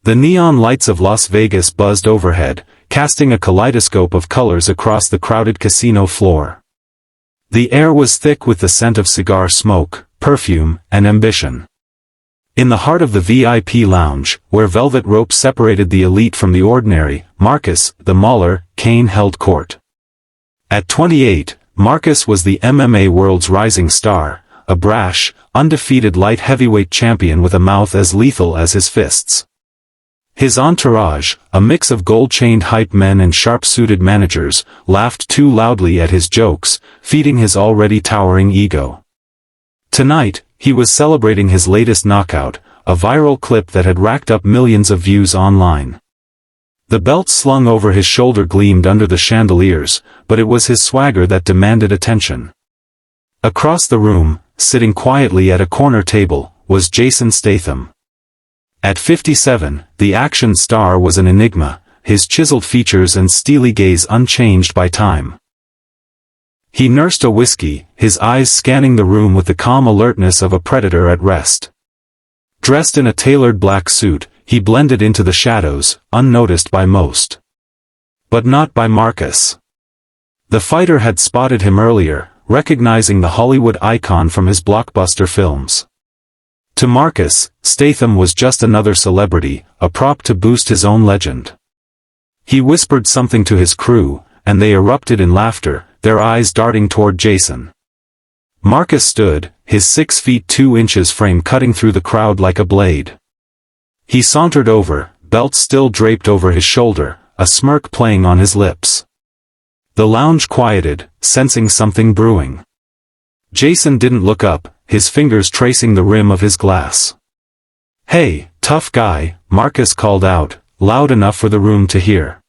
The neon lights of Las Vegas buzzed overhead, casting a kaleidoscope of colors across the crowded casino floor. The air was thick with the scent of cigar smoke, perfume, and ambition. In the heart of the VIP lounge, where velvet ropes separated the elite from the ordinary, Marcus, the Mauler, Kane held court. At 28, Marcus was the MMA world's rising star, a brash, undefeated light heavyweight champion with a mouth as lethal as his fists. His entourage, a mix of gold-chained hype men and sharp-suited managers, laughed too loudly at his jokes, feeding his already towering ego. Tonight, he was celebrating his latest knockout, a viral clip that had racked up millions of views online. The belt slung over his shoulder gleamed under the chandeliers, but it was his swagger that demanded attention. Across the room, sitting quietly at a corner table, was Jason Statham. At 57, the action star was an enigma, his chiseled features and steely gaze unchanged by time. He nursed a whiskey, his eyes scanning the room with the calm alertness of a predator at rest. Dressed in a tailored black suit, he blended into the shadows, unnoticed by most. But not by Marcus. The fighter had spotted him earlier, recognizing the Hollywood icon from his blockbuster films. To Marcus, Statham was just another celebrity, a prop to boost his own legend. He whispered something to his crew, and they erupted in laughter, their eyes darting toward Jason. Marcus stood, his 6 feet 2 inches frame cutting through the crowd like a blade. He sauntered over, belt still draped over his shoulder, a smirk playing on his lips. The lounge quieted, sensing something brewing. Jason didn't look up, his fingers tracing the rim of his glass. "Hey, tough guy," Marcus called out, loud enough for the room to hear.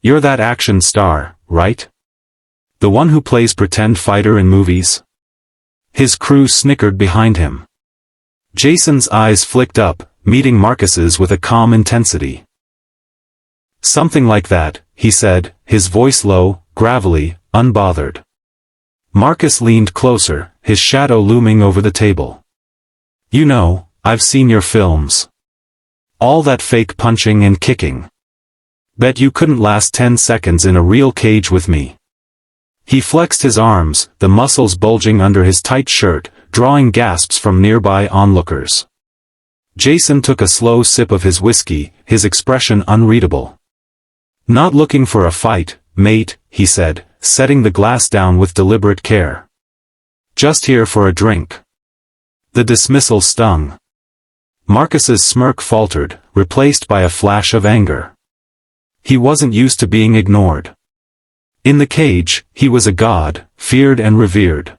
"You're that action star, right? The one who plays pretend fighter in movies?" His crew snickered behind him. Jason's eyes flicked up, meeting Marcus's with a calm intensity. "Something like that," he said, his voice low, gravelly, unbothered. Marcus leaned closer, his shadow looming over the table. "You know, I've seen your films. All that fake punching and kicking. Bet you couldn't last 10 seconds in a real cage with me." He flexed his arms, the muscles bulging under his tight shirt, drawing gasps from nearby onlookers. Jason took a slow sip of his whiskey, his expression unreadable. "Not looking for a fight, mate," he said, setting the glass down with deliberate care. "Just here for a drink." The dismissal stung. Marcus's smirk faltered, replaced by a flash of anger. He wasn't used to being ignored. In the cage, he was a god, feared and revered.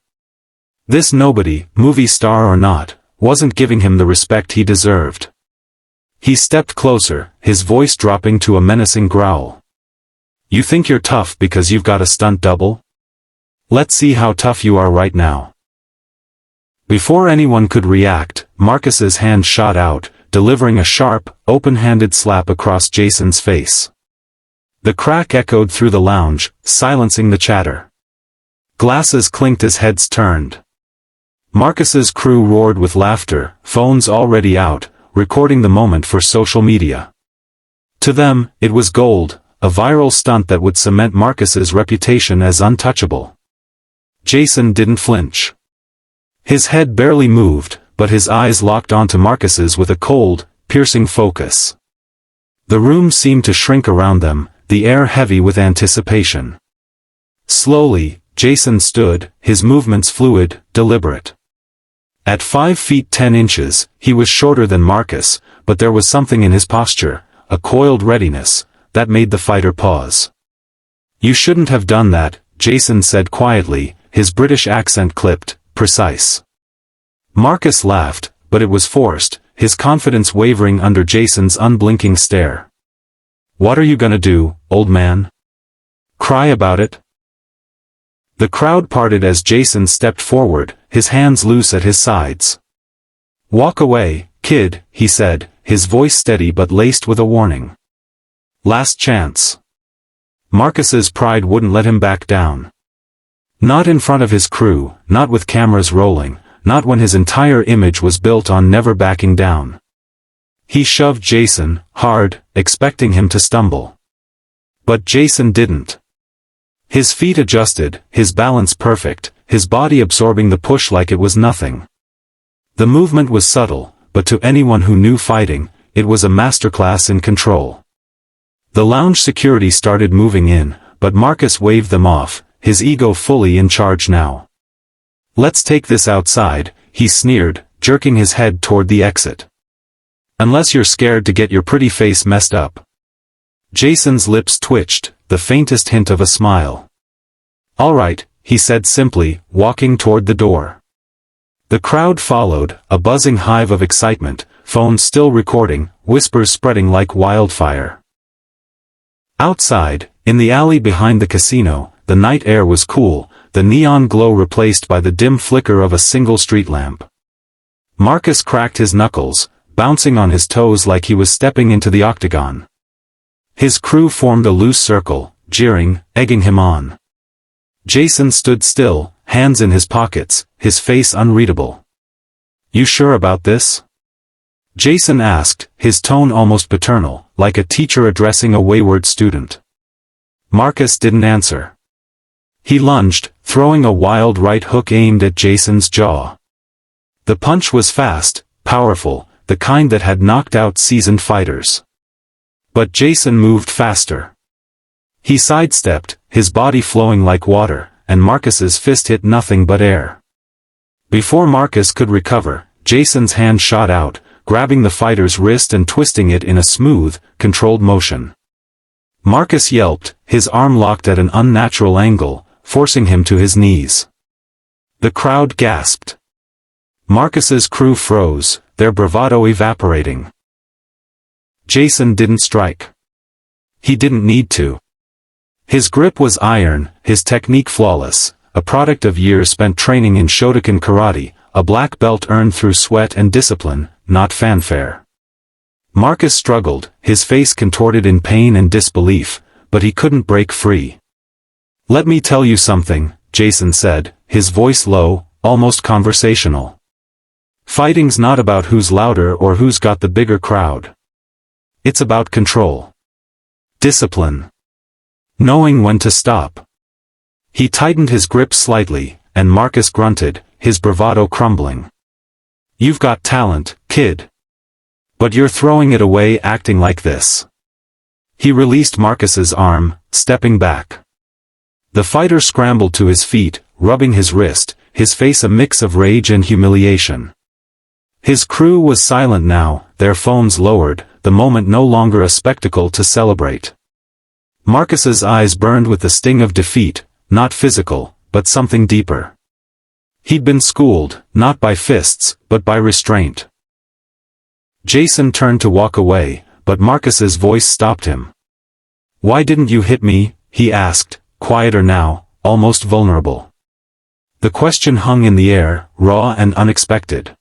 This nobody, movie star or not, wasn't giving him the respect he deserved. He stepped closer, his voice dropping to a menacing growl. "You think you're tough because you've got a stunt double? Let's see how tough you are right now." Before anyone could react, Marcus's hand shot out, delivering a sharp, open-handed slap across Jason's face. The crack echoed through the lounge, silencing the chatter. Glasses clinked as heads turned. Marcus's crew roared with laughter, phones already out, recording the moment for social media. To them, it was gold, a viral stunt that would cement Marcus's reputation as untouchable. Jason didn't flinch. His head barely moved, but his eyes locked onto Marcus's with a cold, piercing focus. The room seemed to shrink around them, the air heavy with anticipation. Slowly, Jason stood, his movements fluid, deliberate. At 5 feet 10 inches, he was shorter than Marcus, but there was something in his posture, a coiled readiness, that made the fighter pause. "You shouldn't have done that," Jason said quietly, his British accent clipped, precise. Marcus laughed, but it was forced, his confidence wavering under Jason's unblinking stare. "What are you gonna do, old man? Cry about it?" The crowd parted as Jason stepped forward, his hands loose at his sides. "Walk away, kid," he said, his voice steady but laced with a warning. "Last chance." Marcus's pride wouldn't let him back down. Not in front of his crew, not with cameras rolling, not when his entire image was built on never backing down. He shoved Jason, hard, expecting him to stumble. But Jason didn't. His feet adjusted, his balance perfect, his body absorbing the push like it was nothing. The movement was subtle, but to anyone who knew fighting, it was a masterclass in control. The lounge security started moving in, but Marcus waved them off, his ego fully in charge now. "Let's take this outside," he sneered, jerking his head toward the exit. "Unless you're scared to get your pretty face messed up." Jason's lips twitched, the faintest hint of a smile. "All right," he said simply, walking toward the door. The crowd followed, a buzzing hive of excitement, phones still recording, whispers spreading like wildfire. Outside, in the alley behind the casino, the night air was cool, the neon glow replaced by the dim flicker of a single street lamp. Marcus cracked his knuckles, bouncing on his toes like he was stepping into the octagon. His crew formed a loose circle, jeering, egging him on. Jason stood still, hands in his pockets, his face unreadable. "You sure about this?" Jason asked, his tone almost paternal, like a teacher addressing a wayward student. Marcus didn't answer. He lunged, throwing a wild right hook aimed at Jason's jaw. The punch was fast, powerful, the kind that had knocked out seasoned fighters. But Jason moved faster. He sidestepped, his body flowing like water, and Marcus's fist hit nothing but air. Before Marcus could recover, Jason's hand shot out, grabbing the fighter's wrist and twisting it in a smooth, controlled motion. Marcus yelped, his arm locked at an unnatural angle, forcing him to his knees. The crowd gasped. Marcus's crew froze, their bravado evaporating. Jason didn't strike. He didn't need to. His grip was iron, his technique flawless, a product of years spent training in Shotokan karate, a black belt earned through sweat and discipline, not fanfare. Marcus struggled, his face contorted in pain and disbelief, but he couldn't break free. "Let me tell you something," Jason said, his voice low, almost conversational. "Fighting's not about who's louder or who's got the bigger crowd. It's about control. Discipline. Knowing when to stop." He tightened his grip slightly, and Marcus grunted, his bravado crumbling. "You've got talent, kid. But you're throwing it away acting like this." He released Marcus's arm, stepping back. The fighter scrambled to his feet, rubbing his wrist, his face a mix of rage and humiliation. His crew was silent now, their phones lowered, the moment no longer a spectacle to celebrate. Marcus's eyes burned with the sting of defeat, not physical, but something deeper. He'd been schooled, not by fists, but by restraint. Jason turned to walk away, but Marcus's voice stopped him. "Why didn't you hit me?" he asked, quieter now, almost vulnerable. The question hung in the air, raw and unexpected.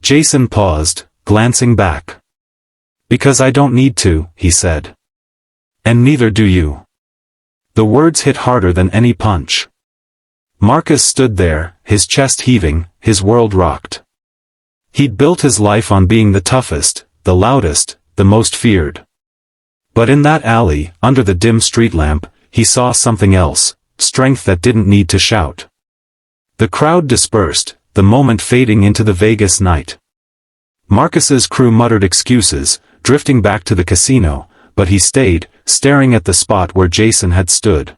Jason paused, glancing back. "Because I don't need to," he said. "And neither do you." The words hit harder than any punch. Marcus stood there, his chest heaving, his world rocked. He'd built his life on being the toughest, the loudest, the most feared. But in that alley, under the dim street lamp, he saw something else, strength that didn't need to shout. The crowd dispersed, the moment fading into the Vegas night. Marcus's crew muttered excuses, drifting back to the casino, but he stayed, staring at the spot where Jason had stood.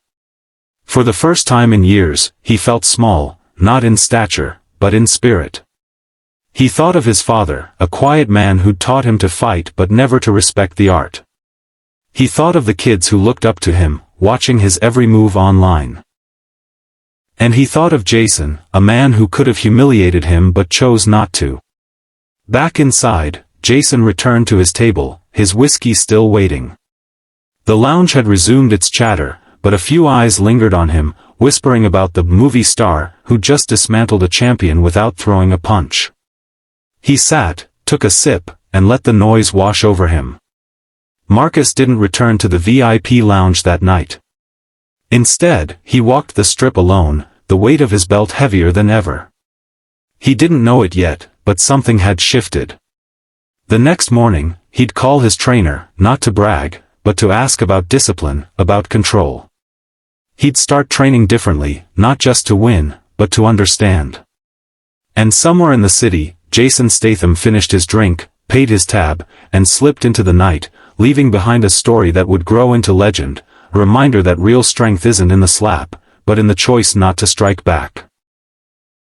For the first time in years, he felt small, not in stature, but in spirit. He thought of his father, a quiet man who'd taught him to fight but never to respect the art. He thought of the kids who looked up to him, watching his every move online. And he thought of Jason, a man who could have humiliated him but chose not to. Back inside, Jason returned to his table, his whiskey still waiting. The lounge had resumed its chatter, but a few eyes lingered on him, whispering about the movie star who just dismantled a champion without throwing a punch. He sat, took a sip, and let the noise wash over him. Marcus didn't return to the VIP lounge that night. Instead, he walked the strip alone, the weight of his belt heavier than ever. He didn't know it yet, but something had shifted. The next morning, he'd call his trainer, not to brag, but to ask about discipline, about control. He'd start training differently, not just to win, but to understand. And somewhere in the city, Jason Statham finished his drink, paid his tab, and slipped into the night, leaving behind a story that would grow into legend, a reminder that real strength isn't in the slap, but in the choice not to strike back.